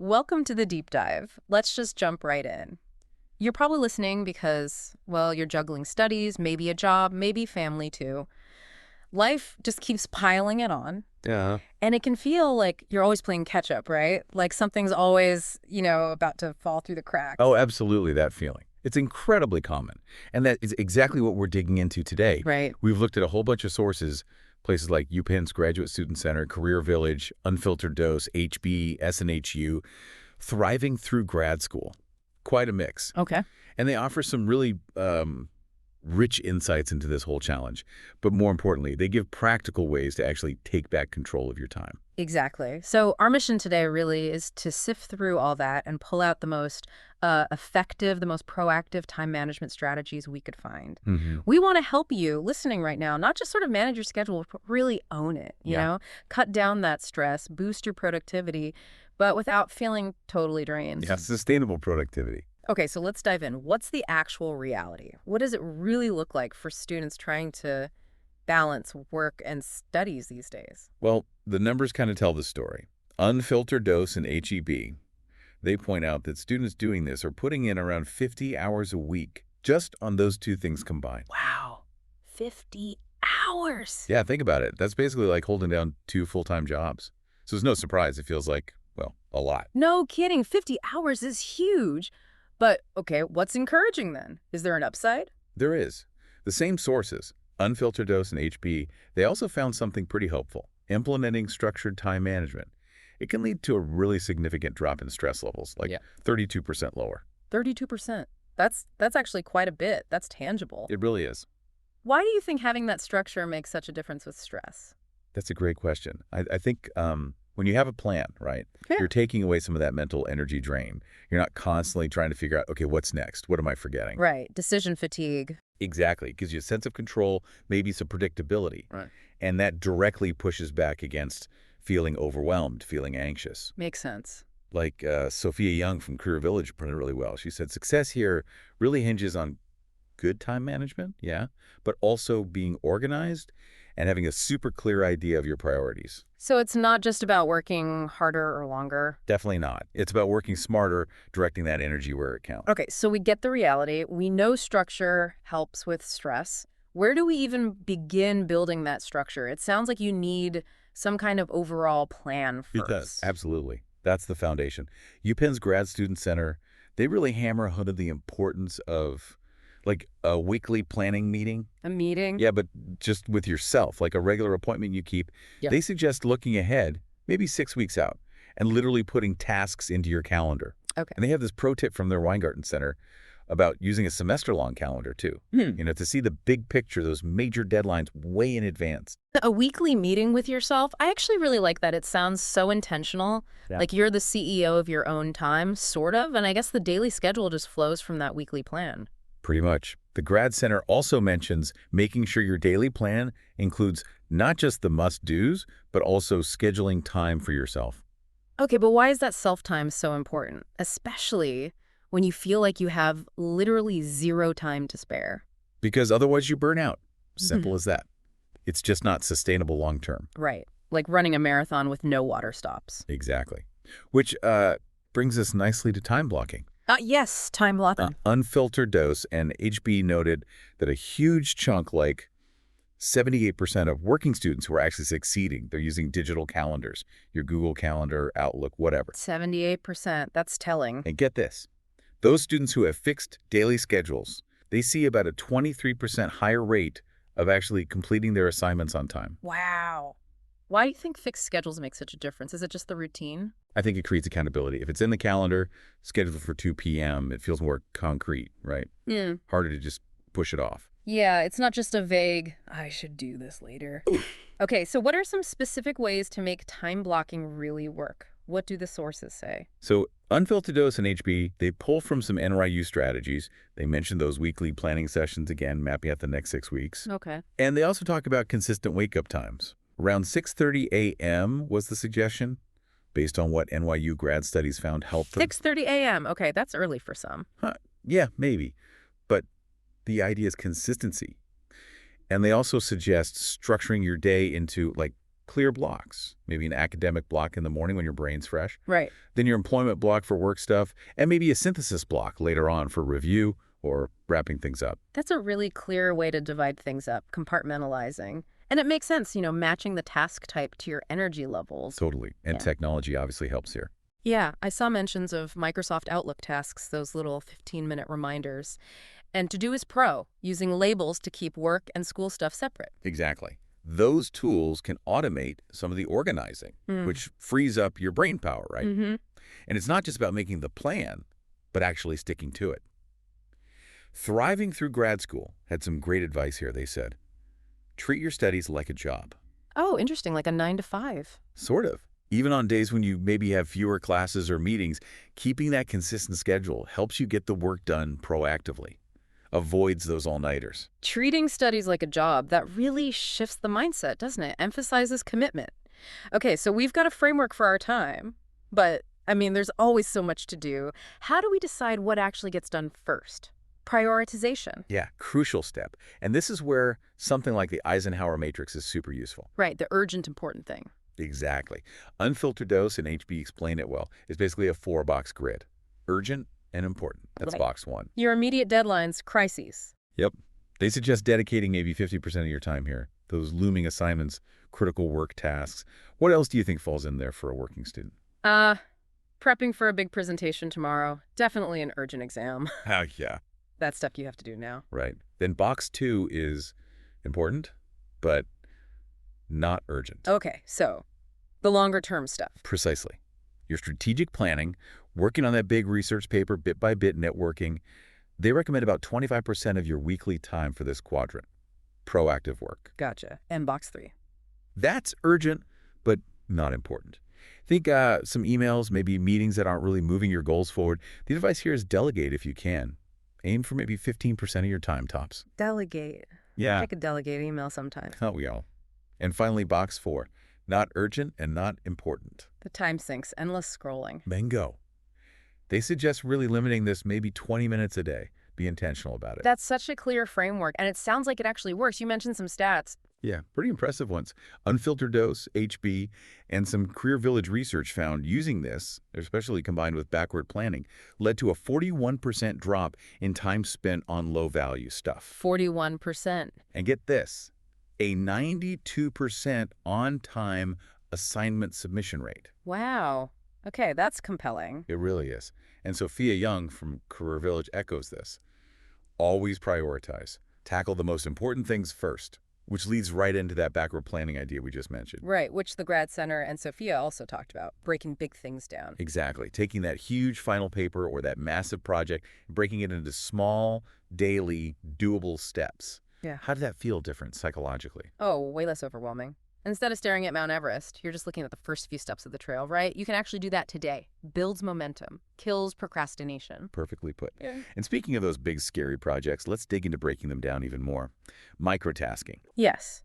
Welcome to the deep dive. Let's just jump right in. You're probably listening because, well, you're juggling studies, maybe a job, maybe family too. Life just keeps piling it on, Yeah. and it can feel like you're always playing catch up, right? Like something's always, about to fall through the cracks. Oh, absolutely, that feeling. It's incredibly common. And that is exactly what we're digging into today. Right. We've looked at a whole bunch of sources, places like UPenn's Graduate Student Center, Career Village, Unfiltered Dose, HB, SNHU, Thriving Through Grad School. Quite a mix. Okay. And they offer some really rich insights into this whole challenge. But more importantly, they give practical ways to actually take back control of your time. Exactly. So our mission today really is to sift through all that and pull out the most effective, the most proactive time management strategies we could find. We want to help you listening right now, not just sort of manage your schedule, but really own it, cut down that stress, boost your productivity, but without feeling totally drained. Yeah, sustainable productivity. Okay, so let's dive in. What's the actual reality? What does it really look like for students trying to balance work and studies these days? Well, the numbers kind of tell the story. Unfiltered Dose and HEB, they point out that students doing this are putting in around 50 hours a week just on those two things combined. Wow, 50 hours. Yeah, think about it. That's basically like holding down two full-time jobs. So it's no surprise it feels like, well, a lot. No kidding, 50 hours is huge. But, okay, what's encouraging then? Is there an upside? There is. The same sources, Unfiltered Dose and HB, they also found something pretty hopeful, implementing structured time management. It can lead to a really significant drop in stress levels, like 32% lower. 32%. That's actually quite a bit. That's tangible. It really is. Why do you think having that structure makes such a difference with stress? That's a great question. I think when you have a plan, right, you're taking away some of that mental energy drain. You're not constantly trying to figure out, okay, what's next? What am I forgetting? Right. Decision fatigue. Exactly. It gives you a sense of control, maybe some predictability. Right. And that directly pushes back against feeling overwhelmed, feeling anxious. Makes sense. Like Sophia Young from Career Village put it really well. She said, success here really hinges on good time management, but also being organized and having a super clear idea of your priorities. So it's not just about working harder or longer? Definitely not. It's about working smarter, directing that energy where it counts. Okay, so we get the reality. We know structure helps with stress. Where do we even begin building that structure? It sounds like you need some kind of overall plan first. It does. Absolutely. That's the foundation. UPenn's Grad Student Center, they really hammer home the importance of like a weekly planning meeting. A meeting? Yeah, but just with yourself, like a regular appointment you keep. Yeah. They suggest looking ahead, maybe 6 weeks out, and literally putting tasks into your calendar. Okay. And they have this pro tip from their Weingarten Center about using a semester-long calendar, too. To see the big picture, those major deadlines way in advance. A weekly meeting with yourself, I actually really like that. It sounds so intentional. Yeah. Like you're the CEO of your own time, sort of. And I guess the daily schedule just flows from that weekly plan. Pretty much. The Grad Center also mentions making sure your daily plan includes not just the must-dos, but also scheduling time for yourself. Okay, but why is that self-time so important? Especially when you feel like you have literally zero time to spare. Because otherwise you burn out. Simple as that. It's just not sustainable long-term. Right. Like running a marathon with no water stops. Exactly. Which brings us nicely to time blocking. Yes, time blocking. Unfiltered Dose and HB noted that a huge chunk, like 78% of working students who are actually succeeding, they're using digital calendars, your Google Calendar, Outlook, whatever. 78%. That's telling. And get this. Those students who have fixed daily schedules, they see about a 23% higher rate of actually completing their assignments on time. Wow. Why do you think fixed schedules make such a difference? Is it just the routine? I think it creates accountability. If it's in the calendar, scheduled for 2 p.m., it feels more concrete, right? Harder to just push it off. Yeah, it's not just a vague, I should do this later. Okay, so what are some specific ways to make time blocking really work? What do the sources say? So Unfiltered Dose and HB, they pull from some NYU strategies. They mention those weekly planning sessions again, mapping out the next 6 weeks. Okay. And they also talk about consistent wake-up times. Around 6:30 a.m. was the suggestion, based on what NYU grad studies found helped them. 6:30 a.m. Okay, that's early for some. Yeah, maybe. But the idea is consistency. And they also suggest structuring your day into, like, clear blocks, maybe an academic block in the morning when your brain's fresh, Right. then your employment block for work stuff, and maybe a synthesis block later on for review or wrapping things up. That's a really clear way to divide things up, compartmentalizing. And it makes sense, matching the task type to your energy levels. Totally. And Yeah. technology obviously helps here. Yeah, I saw mentions of Microsoft Outlook tasks, those little 15-minute reminders. And To Do is Pro, using labels to keep work and school stuff separate. Exactly. Those tools can automate some of the organizing, which frees up your brain power, right? Mm-hmm. And it's not just about making the plan, but actually sticking to it. Thriving Through Grad School had some great advice here, they said. Treat your studies like a job. Oh, interesting, like a 9 to 5. Sort of. Even on days when you maybe have fewer classes or meetings, keeping that consistent schedule helps you get the work done proactively. Avoids those all-nighters. Treating studies like a job, that really shifts the mindset, doesn't it? Emphasizes commitment. Okay, so we've got a framework for our time, but, there's always so much to do. How do we decide what actually gets done first? Prioritization. Yeah, crucial step. And this is where something like the Eisenhower Matrix is super useful. Right, the urgent, important thing. Exactly. Unfiltered Dose and HB explain it well. It's basically a 4-box grid. Urgent and important. That's Right. box 1. Your immediate deadlines, crises. Yep. They suggest dedicating maybe 50% of your time here. Those looming assignments, critical work tasks. What else do you think falls in there for a working student? Prepping for a big presentation tomorrow. Definitely an urgent exam. Oh, yeah. That's stuff you have to do now. Right. Then box 2 is important, but not urgent. Okay, so the longer term stuff. Precisely. Your strategic planning, working on that big research paper, bit by bit networking, they recommend about 25% of your weekly time for this quadrant. Proactive work. Gotcha. And box 3. That's urgent, but not important. Think some emails, maybe meetings that aren't really moving your goals forward. The advice here is delegate if you can. Aim for maybe 15% of your time tops. Delegate. Yeah. I could delegate email sometimes. Oh, we all. And finally, box 4. Not urgent and not important. The time sinks, endless scrolling. Bingo. They suggest really limiting this maybe 20 minutes a day. Be intentional about it. That's such a clear framework, and it sounds like it actually works. You mentioned some stats. Yeah, pretty impressive ones. Unfiltered Dose, HB, and some Career Village research found using this, especially combined with backward planning, led to a 41% drop in time spent on low-value stuff. 41%. And get this, a 92% on-time assignment submission rate. Wow. Okay, that's compelling. It really is. And Sophia Young from Career Village echoes this. Always prioritize. Tackle the most important things first, which leads right into that backward planning idea we just mentioned. Right, which the Grad Center and Sophia also talked about, breaking big things down. Exactly. Taking that huge final paper or that massive project, breaking it into small, daily, doable steps. Yeah. How did that feel different psychologically? Oh, way less overwhelming. Instead of staring at Mount Everest, you're just looking at the first few steps of the trail, right? You can actually do that today. Builds momentum, kills procrastination. Perfectly put. Yeah. And speaking of those big, scary projects, let's dig into breaking them down even more. Microtasking. Yes.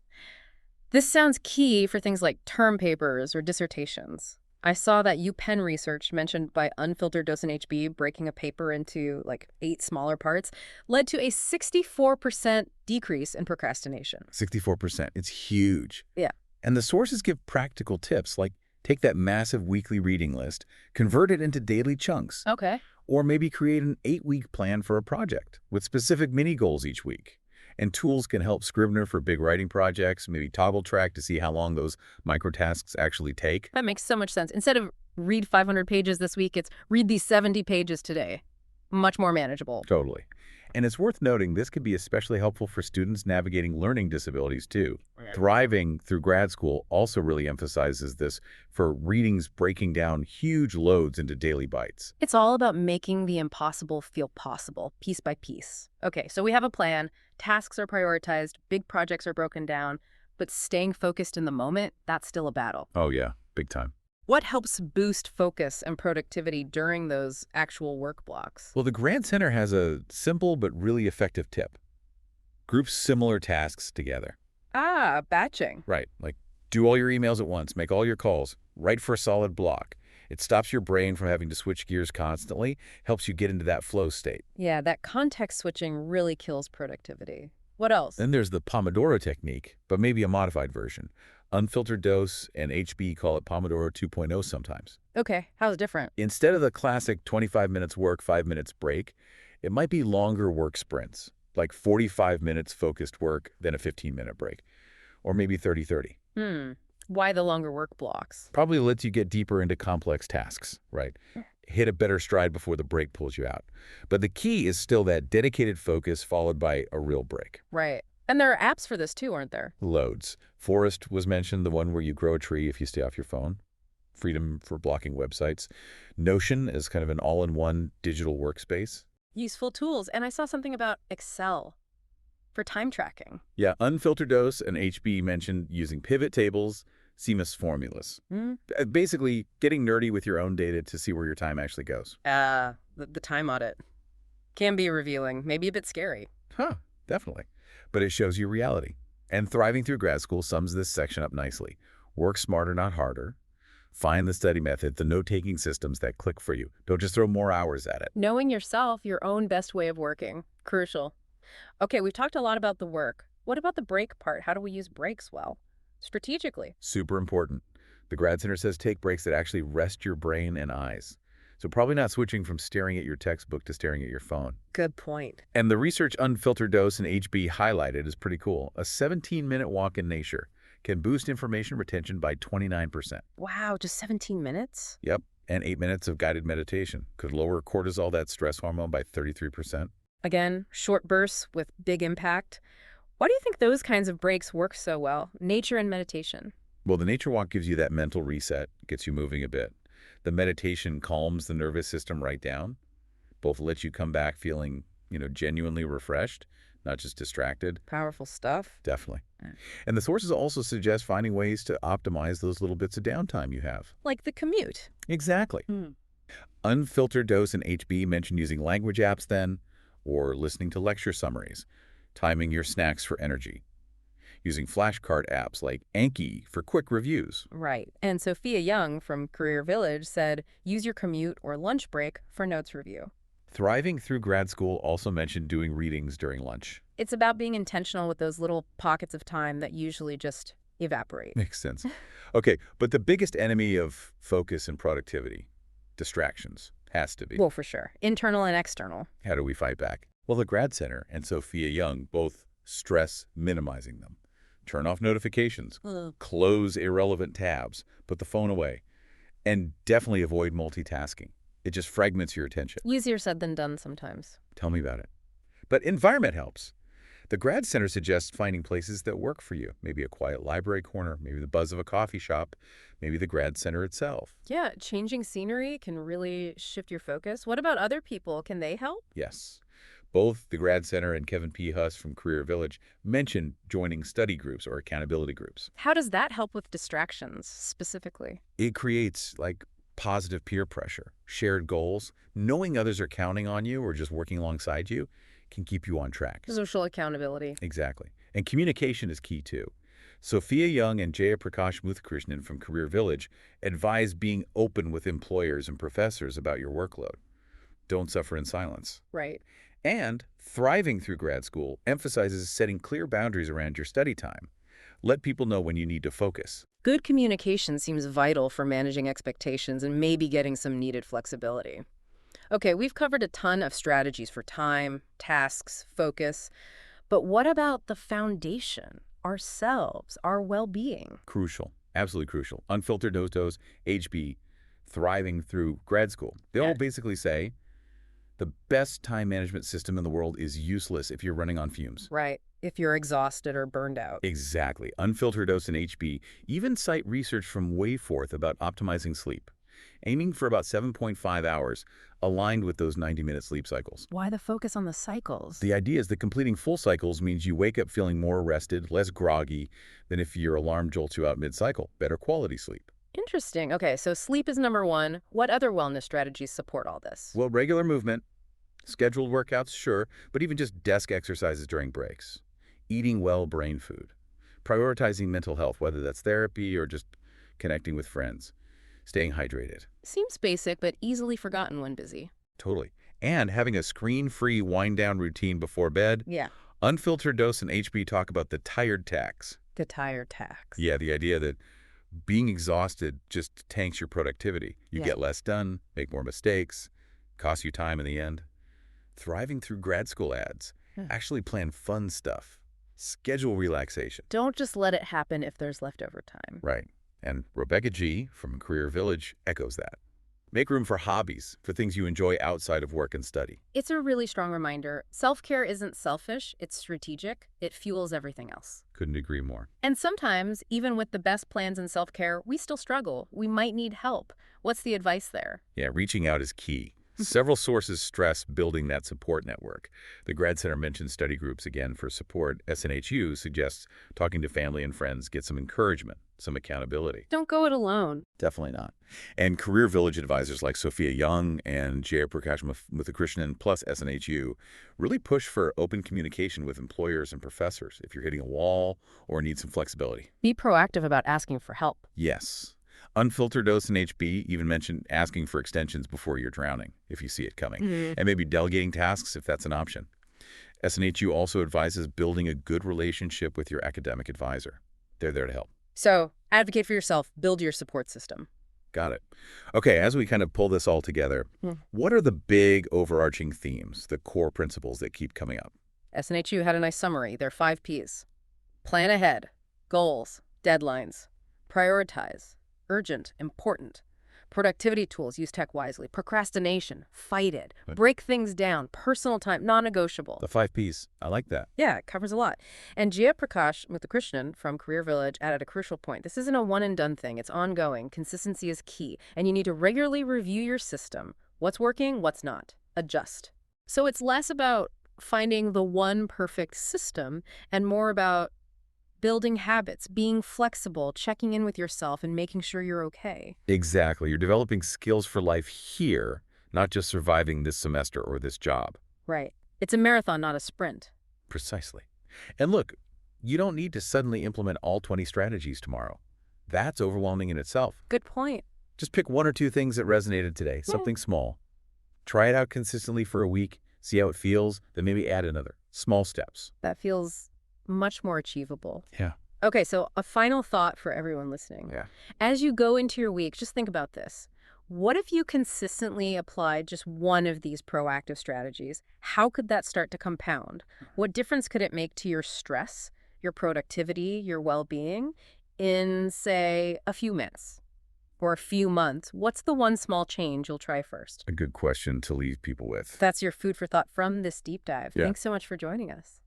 This sounds key for things like term papers or dissertations. I saw that UPenn research mentioned by Unfiltered Dose and HB breaking a paper into like 8 smaller parts led to a 64% decrease in procrastination. 64%. It's huge. Yeah. And the sources give practical tips like take that massive weekly reading list, convert it into daily chunks, Okay. or maybe create an 8-week plan for a project with specific mini goals each week. And tools can help Scrivener for big writing projects, maybe Toggle Track to see how long those microtasks actually take. That makes so much sense. Instead of read 500 pages this week, it's read these 70 pages today. Much more manageable. Totally. And it's worth noting this could be especially helpful for students navigating learning disabilities too. Right. Thriving Through Grad School also really emphasizes this for readings breaking down huge loads into daily bites. It's all about making the impossible feel possible, piece by piece. Okay, so we have a plan. Tasks are prioritized. Big projects are broken down. But staying focused in the moment, that's still a battle. Oh yeah, big time. What helps boost focus and productivity during those actual work blocks? Well, the Grad Center has a simple but really effective tip. Group similar tasks together. Batching. Right, like do all your emails at once, make all your calls, write for a solid block. It stops your brain from having to switch gears constantly, helps you get into that flow state. Yeah, that context switching really kills productivity. What else? Then there's the Pomodoro technique, but maybe a modified version. Unfiltered dose and HB call it Pomodoro 2.0 sometimes. Okay, how's it different? Instead of the classic 25 minutes work, 5 minutes break, it might be longer work sprints, like 45 minutes focused work, then a 15-minute break, or maybe 30-30. Why the longer work blocks? Probably lets you get deeper into complex tasks, right? Hit a better stride before the break pulls you out. But the key is still that dedicated focus followed by a real break. Right. And there are apps for this too, aren't there? Loads. Forest was mentioned, the one where you grow a tree if you stay off your phone. Freedom for blocking websites. Notion is kind of an all-in-one digital workspace. Useful tools. And I saw something about Excel for time tracking. Yeah, Unfiltered Dose and HB mentioned using pivot tables, CMOS formulas. Basically, getting nerdy with your own data to see where your time actually goes. The time audit can be revealing, maybe a bit scary. Definitely. But it shows you reality. And Thriving Through Grad School sums this section up nicely. Work smarter, not harder. Find the study method, the note-taking systems that click for you. Don't just throw more hours at it. Knowing yourself, your own best way of working. Crucial. Okay, we've talked a lot about the work. What about the break part? How do we use breaks well? Strategically. Super important. The Grad Center says take breaks that actually rest your brain and eyes. So probably not switching from staring at your textbook to staring at your phone. Good point. And the research Unfiltered Dose and HB highlighted is pretty cool. A 17-minute walk in nature can boost information retention by 29%. Wow, just 17 minutes? Yep, and 8 minutes of guided meditation could lower cortisol, that stress hormone, by 33%. Again, short bursts with big impact. Why do you think those kinds of breaks work so well? Nature and meditation. Well, the nature walk gives you that mental reset, gets you moving a bit. The meditation calms the nervous system right down. Both lets you come back feeling, genuinely refreshed, not just distracted. Powerful stuff. Definitely. And the sources also suggest finding ways to optimize those little bits of downtime you have. Like the commute. Exactly. Unfiltered Dose and HB mentioned using language apps then, or listening to lecture summaries, timing your snacks for energy, using flashcard apps like Anki for quick reviews. Right. And Sophia Young from Career Village said, use your commute or lunch break for notes review. Thriving Through Grad School also mentioned doing readings during lunch. It's about being intentional with those little pockets of time that usually just evaporate. Makes sense. Okay, but the biggest enemy of focus and productivity, distractions, has to be. Well, for sure. Internal and external. How do we fight back? Well, the Grad Center and Sophia Young both stress minimizing them. Turn off notifications, close irrelevant tabs, put the phone away, and definitely avoid multitasking. It just fragments your attention. Easier said than done sometimes. Tell me about it. But environment helps. The Grad Center suggests finding places that work for you. Maybe a quiet library corner, maybe the buzz of a coffee shop, maybe the Grad Center itself. Yeah, changing scenery can really shift your focus. What about other people? Can they help? Yes. Both the Grad Center and Kevin P. Huss from Career Village mentioned joining study groups or accountability groups. How does that help with distractions specifically? It creates, positive peer pressure, shared goals. Knowing others are counting on you or just working alongside you can keep you on track. Social accountability. Exactly. And communication is key, too. Sophia Young and Jayaprakash Muthakrishnan from Career Village advise being open with employers and professors about your workload. Don't suffer in silence. Right. And Thriving Through Grad School emphasizes setting clear boundaries around your study time. Let people know when you need to focus. Good communication seems vital for managing expectations and maybe getting some needed flexibility. Okay, we've covered a ton of strategies for time, tasks, focus, but what about the foundation, ourselves, our well-being? Crucial. Absolutely crucial. Unfiltered Dose, HB, Thriving Through Grad School. They all basically say the best time management system in the world is useless if you're running on fumes. Right. If you're exhausted or burned out. Exactly. Unfiltered Dose and HB even cite research from Wayforth about optimizing sleep, aiming for about 7.5 hours, aligned with those 90-minute sleep cycles. Why the focus on the cycles? The idea is that completing full cycles means you wake up feeling more rested, less groggy than if your alarm jolts you out mid-cycle. Better quality sleep. Interesting. Okay, so sleep is number one. What other wellness strategies support all this? Well, regular movement, scheduled workouts, sure, but even just desk exercises during breaks. Eating well brain food. Prioritizing mental health, whether that's therapy or just connecting with friends. Staying hydrated. Seems basic, but easily forgotten when busy. Totally. And having a screen-free wind-down routine before bed. Yeah. Unfiltered Dose and HB talk about the tired tax. The tire tax. Yeah, the idea that being exhausted just tanks your productivity. You get less done, make more mistakes, cost you time in the end. Thriving through grad school ads. Actually plan fun stuff. Schedule relaxation. Don't just let it happen if there's leftover time. Right. And Rebecca G. from Career Village echoes that. Make room for hobbies, for things you enjoy outside of work and study. It's a really strong reminder. Self-care isn't selfish, it's strategic. It fuels everything else. Couldn't agree more. And sometimes, even with the best plans in self-care, we still struggle. We might need help. What's the advice there? Yeah, reaching out is key. Several sources stress building that support network. The Grad Center mentions study groups again for support. SNHU suggests talking to family and friends, get some encouragement, some accountability. Don't go it alone. Definitely not. And Career Village advisors like Sophia Young and Jayaprakash Muthukrishnan plus SNHU really push for open communication with employers and professors if you're hitting a wall or need some flexibility. Be proactive about asking for help. Yes. Unfiltered Dose and HB even mentioned asking for extensions before you're drowning, if you see it coming, and maybe delegating tasks if that's an option. SNHU also advises building a good relationship with your academic advisor. They're there to help. So, advocate for yourself. Build your support system. Got it. Okay, as we kind of pull this all together, what are the big overarching themes, the core principles that keep coming up? SNHU had a nice summary. They're 5 Ps. Plan ahead. Goals. Deadlines. Prioritize. Urgent, important. Productivity tools, use tech wisely. Procrastination, fight it. Break things down. Personal time, non-negotiable. The 5 Ps. I like that. Yeah, it covers a lot. And Jayaprakash Muthukrishnan from Career Village added a crucial point. This isn't a one-and-done thing. It's ongoing. Consistency is key. And you need to regularly review your system. What's working, what's not. Adjust. So it's less about finding the one perfect system and more about building habits, being flexible, checking in with yourself, and making sure you're okay. Exactly. You're developing skills for life here, not just surviving this semester or this job. Right. It's a marathon, not a sprint. Precisely. And look, you don't need to suddenly implement all 20 strategies tomorrow. That's overwhelming in itself. Good point. Just pick 1 or 2 things that resonated today, something small. Try it out consistently for a week, see how it feels, then maybe add another. Small steps. That feels much more achievable. Yeah. Okay, so a final thought for everyone listening. Yeah. As you go into your week, just think about this. What if you consistently applied just one of these proactive strategies? How could that start to compound? What difference could it make to your stress, your productivity, your well-being in, say, a few minutes or a few months? What's the one small change you'll try first? A good question to leave people with. That's your food for thought from this deep dive. Yeah. Thanks so much for joining us.